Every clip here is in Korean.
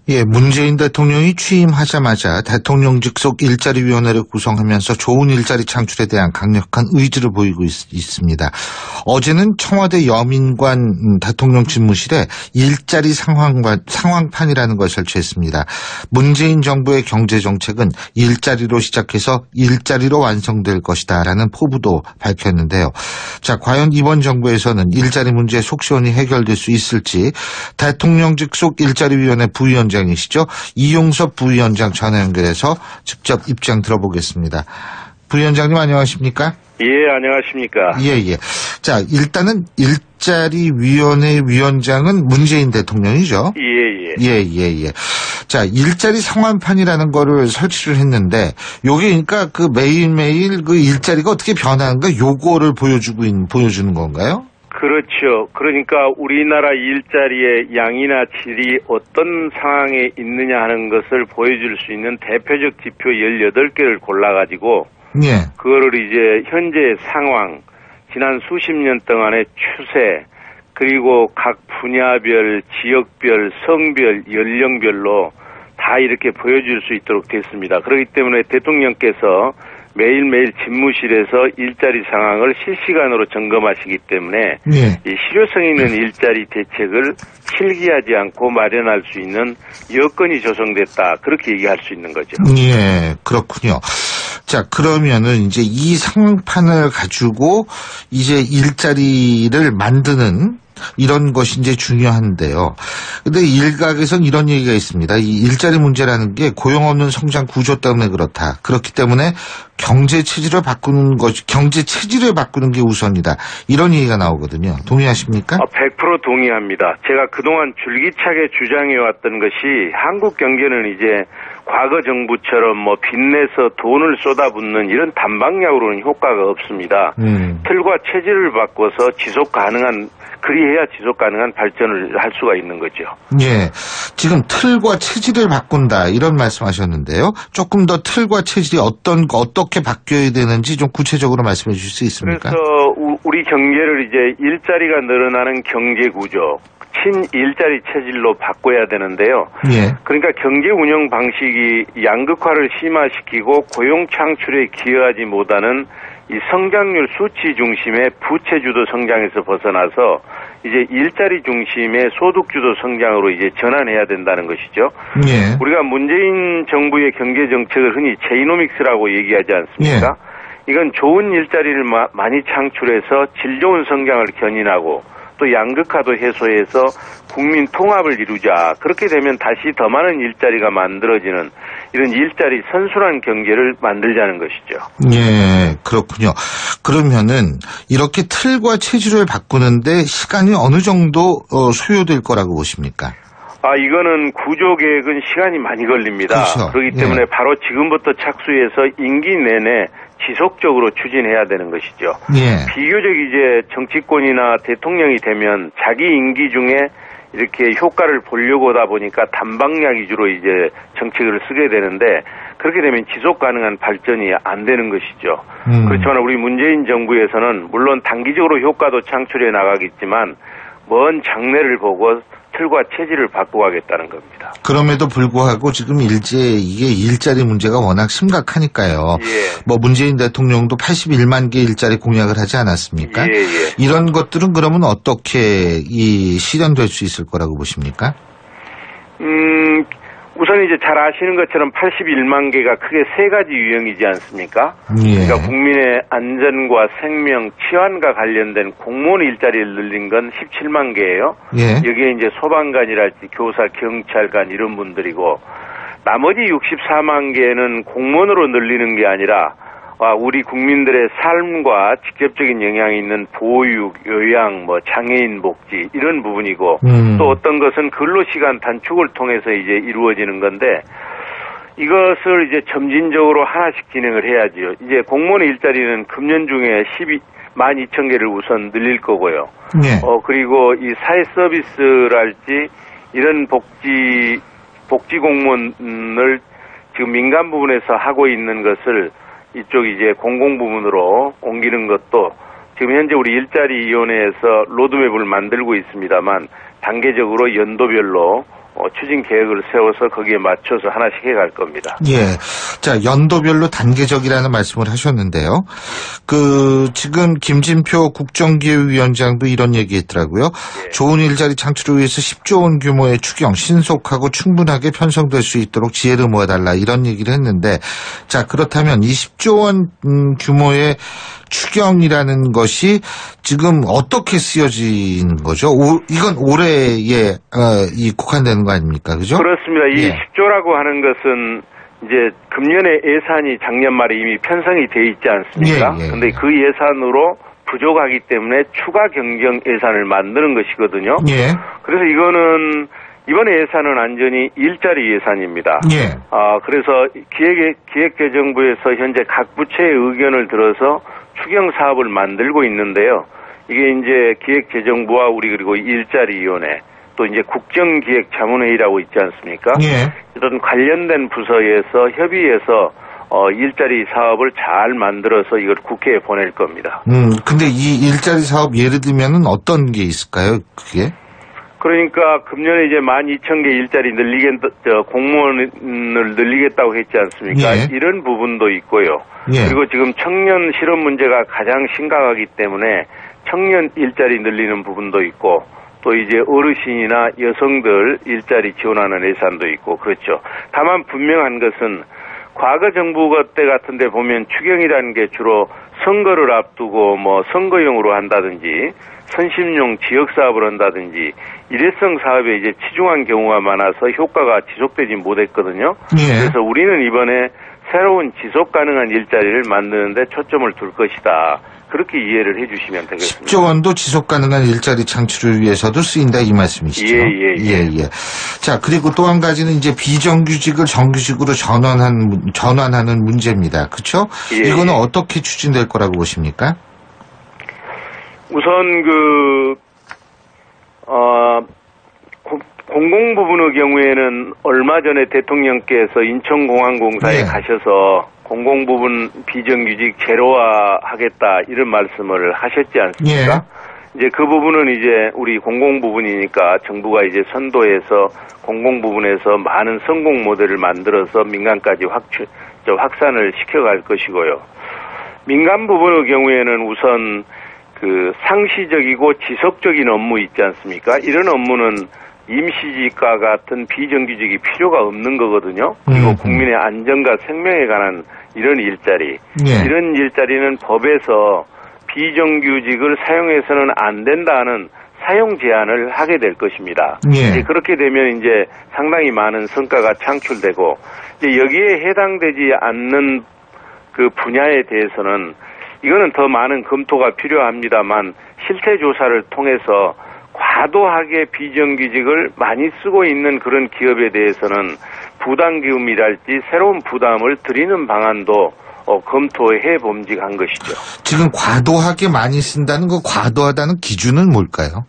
예, 문재인 대통령이 취임하자마자 대통령직 속 일자리위원회를 구성하면서 좋은 일자리 창출에 대한 강력한 의지를 보이고 있습니다. 어제는 청와대 여민관 대통령 집무실에 일자리 상황판이라는 걸 설치했습니다. 문재인 정부의 경제정책은 일자리로 시작해서 일자리로 완성될 것이다라는 포부도 밝혔는데요. 자, 과연 이번 정부에서는 일자리 문제 속 시원히 해결될 수 있을지 대통령직 속 일자리위원회 부위원장 이시죠. 이용섭 부위원장 전화 연결해서 직접 입장 들어보겠습니다. 부위원장님 안녕하십니까? 예, 안녕하십니까? 예. 자, 일단은 일자리위원회 위원장은 문재인 대통령이죠? 예. 자, 일자리 상황판이라는 거를 설치를 했는데 요게 그러니까 그 매일매일 그 일자리가 어떻게 변하는가 요거를 보여주는 건가요? 그렇죠. 그러니까 우리나라 일자리의 양이나 질이 어떤 상황에 있느냐 하는 것을 보여줄 수 있는 대표적 지표 18개를 골라가지고 예. 그거를 이제 현재의 상황, 지난 수십 년 동안의 추세, 그리고 각 분야별, 지역별, 성별, 연령별로 다 이렇게 보여줄 수 있도록 됐습니다. 그렇기 때문에 대통령께서 매일매일 집무실에서 일자리 상황을 실시간으로 점검하시기 때문에 이 실효성 있는 일자리 대책을 실기하지 않고 마련할 수 있는 여건이 조성됐다. 그렇게 얘기할 수 있는 거죠. 예, 그렇군요. 자, 그러면은 이제 이 상황판을 가지고 이제 일자리를 만드는 이런 것이 이제 중요한데요. 근데 일각에선 이런 얘기가 있습니다. 이 일자리 문제라는 게 고용 없는 성장 구조 때문에 그렇다. 그렇기 때문에 경제 체질을 바꾸는 게 우선이다. 이런 얘기가 나오거든요. 동의하십니까? 100% 동의합니다. 제가 그동안 줄기차게 주장해왔던 것이 한국 경제는 이제 과거 정부처럼 뭐 빚내서 돈을 쏟아붓는 이런 단방향으로는 효과가 없습니다. 틀과 체질을 바꿔서 그리해야 지속 가능한 발전을 할 수가 있는 거죠. 예. 지금 틀과 체질을 바꾼다 이런 말씀하셨는데요. 조금 더 틀과 체질이 어떻게 바뀌어야 되는지 좀 구체적으로 말씀해 주실 수 있습니까? 그래서 우리 경제를 이제 일자리가 늘어나는 경제 구조, 친일자리 체질로 바꿔야 되는데요. 예. 그러니까 경제 운영 방식이 양극화를 심화시키고 고용 창출에 기여하지 못하는 이 성장률 수치 중심의 부채주도 성장에서 벗어나서 이제 일자리 중심의 소득주도 성장으로 이제 전환해야 된다는 것이죠. 예. 우리가 문재인 정부의 경제 정책을 흔히 제이노믹스라고 얘기하지 않습니까? 예. 이건 좋은 일자리를 많이 창출해서 질 좋은 성장을 견인하고 또 양극화도 해소해서 국민 통합을 이루자. 그렇게 되면 다시 더 많은 일자리가 만들어지는 이런 일자리 선순환 경제를 만들자는 것이죠. 예, 그렇군요. 그러면은 이렇게 틀과 체질을 바꾸는데 시간이 어느 정도 소요될 거라고 보십니까? 이거는 구조 계획은 시간이 많이 걸립니다. 그렇죠. 그렇기 때문에 바로 지금부터 착수해서 임기 내내 지속적으로 추진해야 되는 것이죠. 예. 비교적 이제 정치권이나 대통령이 되면 자기 임기 중에 이렇게 효과를 보려고 하다 보니까 단방향 위주로 이제 정책을 쓰게 되는데 그렇게 되면 지속 가능한 발전이 안 되는 것이죠. 그렇지만 우리 문재인 정부에서는 물론 단기적으로 효과도 창출해 나가겠지만 먼 장래를 보고 틀과 체질을 바꿔가겠다는 겁니다. 그럼에도 불구하고 지금 이게 일자리 문제가 워낙 심각하니까요. 예. 뭐 문재인 대통령도 81만 개 일자리 공약을 하지 않았습니까? 예. 이런 것들은 그러면 어떻게 실현될 수 있을 거라고 보십니까? 우선 이제 잘 아시는 것처럼 81만 개가 크게 세 가지 유형이지 않습니까? 예. 그러니까 국민의 안전과 생명, 치안과 관련된 공무원 일자리를 늘린 건 17만 개예요. 예. 여기에 이제 소방관이랄지 교사, 경찰관 이런 분들이고 나머지 64만 개는 공무원으로 늘리는 게 아니라 우리 국민들의 삶과 직접적인 영향이 있는 보육, 요양, 장애인 복지 이런 부분이고 또 어떤 것은 근로시간 단축을 통해서 이제 이루어지는 건데 이것을 이제 점진적으로 하나씩 진행을 해야지요. 이제 공무원 일자리는 금년 중에 12,000개를 우선 늘릴 거고요. 예. 그리고 이 사회 서비스랄지 이런 복지 공무원을 지금 민간 부분에서 하고 있는 것을 이쪽 이제 공공 부문으로 옮기는 것도 지금 현재 우리 일자리위원회에서 로드맵을 만들고 있습니다만 단계적으로 연도별로 추진 계획을 세워서 거기에 맞춰서 하나씩 해갈 겁니다. 예. 자, 연도별로 단계적이라는 말씀을 하셨는데요. 지금 김진표 국정기획위원장도 이런 얘기 했더라고요. 예. 좋은 일자리 창출을 위해서 10조 원 규모의 추경 신속하고 충분하게 편성될 수 있도록 지혜를 모아달라 이런 얘기를 했는데, 자, 그렇다면 이 10조 원 규모의 추경이라는 것이 지금 어떻게 쓰여지는 거죠? 이건 올해에 국한되는 거 아닙니까? 그죠? 그렇습니다. 이 예. 10조라고 하는 것은 이제 금년에 예산이 작년 말에 이미 편성이 돼 있지 않습니까? 예, 예. 근데 그 예산으로 부족하기 때문에 추가 경정 예산을 만드는 것이거든요. 예. 그래서 이거는 이번에 예산은 완전히 일자리 예산입니다. 예. 그래서 기획재정부에서 현재 각 부처의 의견을 들어서 추경 사업을 만들고 있는데요. 이게 이제 기획재정부와 우리 그리고 일자리위원회 또 이제 국정기획자문회의라고 있지 않습니까? 예. 이런 관련된 부서에서 협의해서 일자리 사업을 잘 만들어서 이걸 국회에 보낼 겁니다. 근데 이 일자리 사업 예를 들면은 어떤 게 있을까요? 그게? 그러니까 금년에 이제 12,000개 일자리 공무원을 늘리겠다고 했지 않습니까? 예. 이런 부분도 있고요. 예. 그리고 지금 청년 실업 문제가 가장 심각하기 때문에 청년 일자리 늘리는 부분도 있고 또 이제 어르신이나 여성들 일자리 지원하는 예산도 있고 그렇죠. 다만 분명한 것은 과거 정부 때 같은 데 보면 추경이라는 게 주로 선거를 앞두고 뭐 선거용으로 한다든지 선심용 지역사업을 한다든지 일회성 사업에 이제 치중한 경우가 많아서 효과가 지속되지 못했거든요. 예. 그래서 우리는 이번에 새로운 지속 가능한 일자리를 만드는데 초점을 둘 것이다. 그렇게 이해를 해주시면 되겠습니다. 10조 원도 지속 가능한 일자리 창출을 위해서도 쓰인다 이 말씀이시죠? 예. 자, 그리고 또 한 가지는 이제 비정규직을 정규직으로 전환하는 문제입니다. 그렇죠? 예. 이거는 어떻게 추진될 거라고 보십니까? 우선 공공 부분의 경우에는 얼마 전에 대통령께서 인천공항공사에 예. 가셔서 공공 부분 비정규직 제로화하겠다 이런 말씀을 하셨지 않습니까? 예. 이제 그 부분은 이제 우리 공공 부분이니까 정부가 이제 선도해서 공공 부분에서 많은 성공 모델을 만들어서 민간까지 확산을 시켜갈 것이고요. 민간 부분의 경우에는 우선 상시적이고 지속적인 업무 있지 않습니까? 이런 업무는 임시직과 같은 비정규직이 필요가 없는 거거든요. 그리고 국민의 안전과 생명에 관한 이런 일자리. 예. 이런 일자리는 법에서 비정규직을 사용해서는 안 된다는 사용 제한을 하게 될 것입니다. 예. 이제 그렇게 되면 이제 상당히 많은 성과가 창출되고 이제 여기에 해당되지 않는 그 분야에 대해서는 이거는 더 많은 검토가 필요합니다만 실태 조사를 통해서 과도하게 비정규직을 많이 쓰고 있는 그런 기업에 대해서는 부담금이랄지 새로운 부담을 드리는 방안도 검토해 봄직한 것이죠. 지금 과도하게 많이 쓴다는 거 과도하다는 기준은 뭘까요?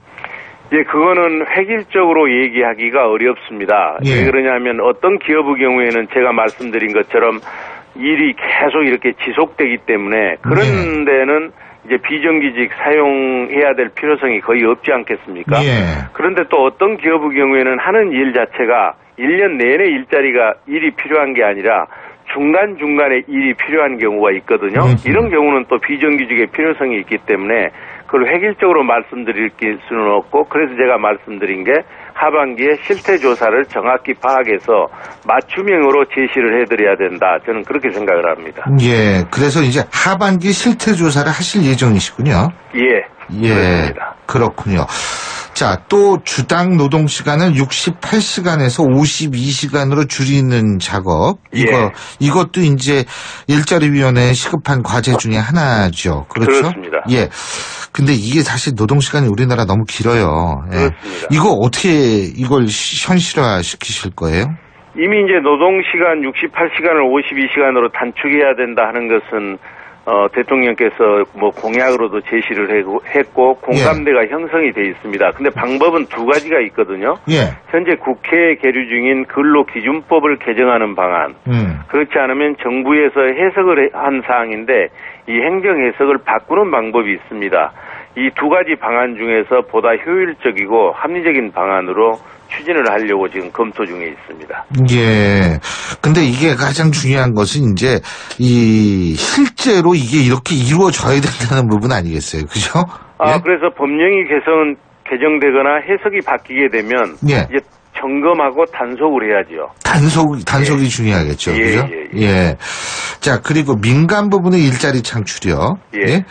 예, 그거는 획일적으로 얘기하기가 어렵습니다. 예. 왜 그러냐면 어떤 기업의 경우에는 제가 말씀드린 것처럼 일이 계속 이렇게 지속되기 때문에 그런 데는 이제 비정규직 사용해야 될 필요성이 거의 없지 않겠습니까? 예. 그런데 또 어떤 기업의 경우에는 하는 일 자체가 1년 내내 일이 필요한 게 아니라 중간중간에 일이 필요한 경우가 있거든요. 이런 경우는 또 비정규직의 필요성이 있기 때문에 그걸 획일적으로 말씀드릴 수는 없고 그래서 제가 말씀드린 게 하반기에 실태 조사를 정확히 파악해서 맞춤형으로 제시를 해드려야 된다. 저는 그렇게 생각을 합니다. 예, 그래서 이제 하반기 실태 조사를 하실 예정이시군요. 예, 그렇습니다. 그렇군요. 자, 또 주당 노동 시간을 68시간에서 52시간으로 줄이는 작업. 이것도 이제 일자리위원회에 시급한 과제 중에 하나죠. 그렇죠? 그렇습니다. 예. 근데 이게 사실 노동 시간이 우리나라 너무 길어요. 예. 그렇습니다. 이거 어떻게 이걸 현실화 시키실 거예요? 이미 이제 노동 시간 68시간을 52시간으로 단축해야 된다 하는 것은 대통령께서 뭐 공약으로도 제시를 했고 공감대가 형성이 돼 있습니다. 근데 방법은 두 가지가 있거든요. 예. 현재 국회에 계류 중인 근로기준법을 개정하는 방안. 그렇지 않으면 정부에서 해석을 한 사항인데 이 행정 해석을 바꾸는 방법이 있습니다. 이 두 가지 방안 중에서 보다 효율적이고 합리적인 방안으로 추진을 하려고 지금 검토 중에 있습니다. 예. 근데 이게 가장 중요한 것은 이제 실제로 이게 이렇게 이루어져야 된다는 부분 아니겠어요? 그죠? 예? 그래서 법령이 개정되거나 해석이 바뀌게 되면 예. 이제 점검하고 단속을 해야죠. 단속이 중요하겠죠. 그죠? 예. 자, 그리고 민간 부분의 일자리 창출이요. 예.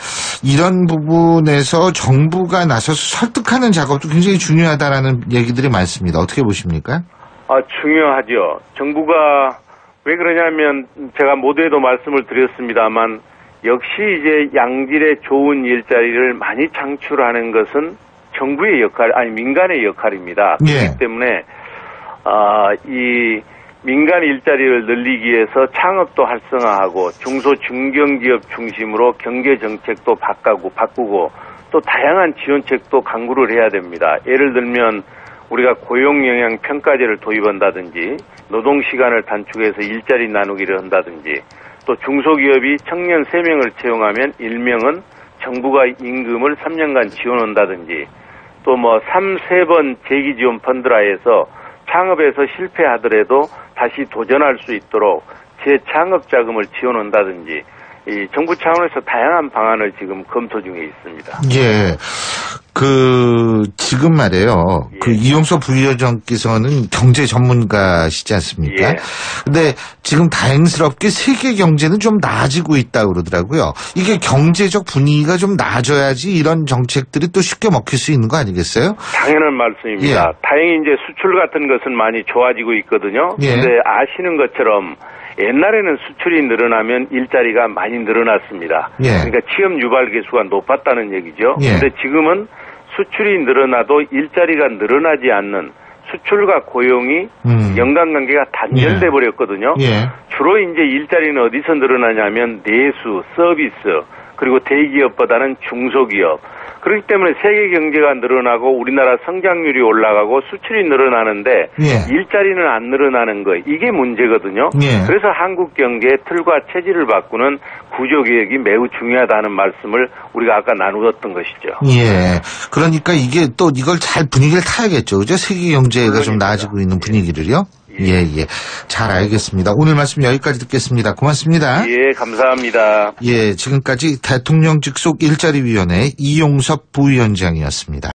이런 부분에서 정부가 나서서 설득하는 작업도 굉장히 중요하다라는 얘기들이 많습니다. 어떻게 보십니까? 중요하죠. 정부가 왜 그러냐면 제가 모두에도 말씀을 드렸습니다만 역시 이제 양질의 좋은 일자리를 많이 창출하는 것은 정부의 역할, 민간의 역할입니다. 예. 그렇기 때문에 이 민간 일자리를 늘리기 위해서 창업도 활성화하고 중소 중견기업 중심으로 경제 정책도 바꾸고 또 다양한 지원책도 강구를 해야 됩니다. 예를 들면 우리가 고용 영향 평가제를 도입한다든지 노동 시간을 단축해서 일자리 나누기를 한다든지 또 중소기업이 청년 3명을 채용하면 1명은 정부가 임금을 3년간 지원한다든지 또 3번 재기지원 펀드라해서 창업에서 실패하더라도 다시 도전할 수 있도록 재창업 자금을 지원한다든지 이 정부 차원에서 다양한 방안을 지금 검토 중에 있습니다. 예. 지금 말이에요. 예. 이용섭 부위원장께서는 경제 전문가시지 않습니까? 예. 근데 지금 다행스럽게 세계 경제는 좀 나아지고 있다고 그러더라고요. 이게 경제적 분위기가 좀 나아져야지 이런 정책들이 또 쉽게 먹힐 수 있는 거 아니겠어요? 당연한 말씀입니다. 예. 다행히 이제 수출 같은 것은 많이 좋아지고 있거든요. 예. 근데 아시는 것처럼 옛날에는 수출이 늘어나면 일자리가 많이 늘어났습니다. 예. 그러니까 취업 유발 개수가 높았다는 얘기죠. 예. 근데 지금은 수출이 늘어나도 일자리가 늘어나지 않는 수출과 고용이 연관관계가 단절돼 버렸거든요. 예. 주로 이제 일자리는 어디서 늘어나냐면 내수, 서비스, 그리고 대기업보다는 중소기업. 그렇기 때문에 세계 경제가 늘어나고 우리나라 성장률이 올라가고 수출이 늘어나는데 예. 일자리는 안 늘어나는 거 이게 문제거든요. 예. 그래서 한국 경제의 틀과 체질을 바꾸는 구조개혁이 매우 중요하다는 말씀을 우리가 아까 나누었던 것이죠. 예. 그러니까 이게 또 이걸 잘 분위기를 타야겠죠. 그죠? 세계 경제가 좀 나아지고 있는 분위기를요. 예. 잘 알겠습니다. 오늘 말씀 여기까지 듣겠습니다. 고맙습니다. 예, 감사합니다. 예, 지금까지 대통령 직속 일자리위원회 이용섭 부위원장이었습니다.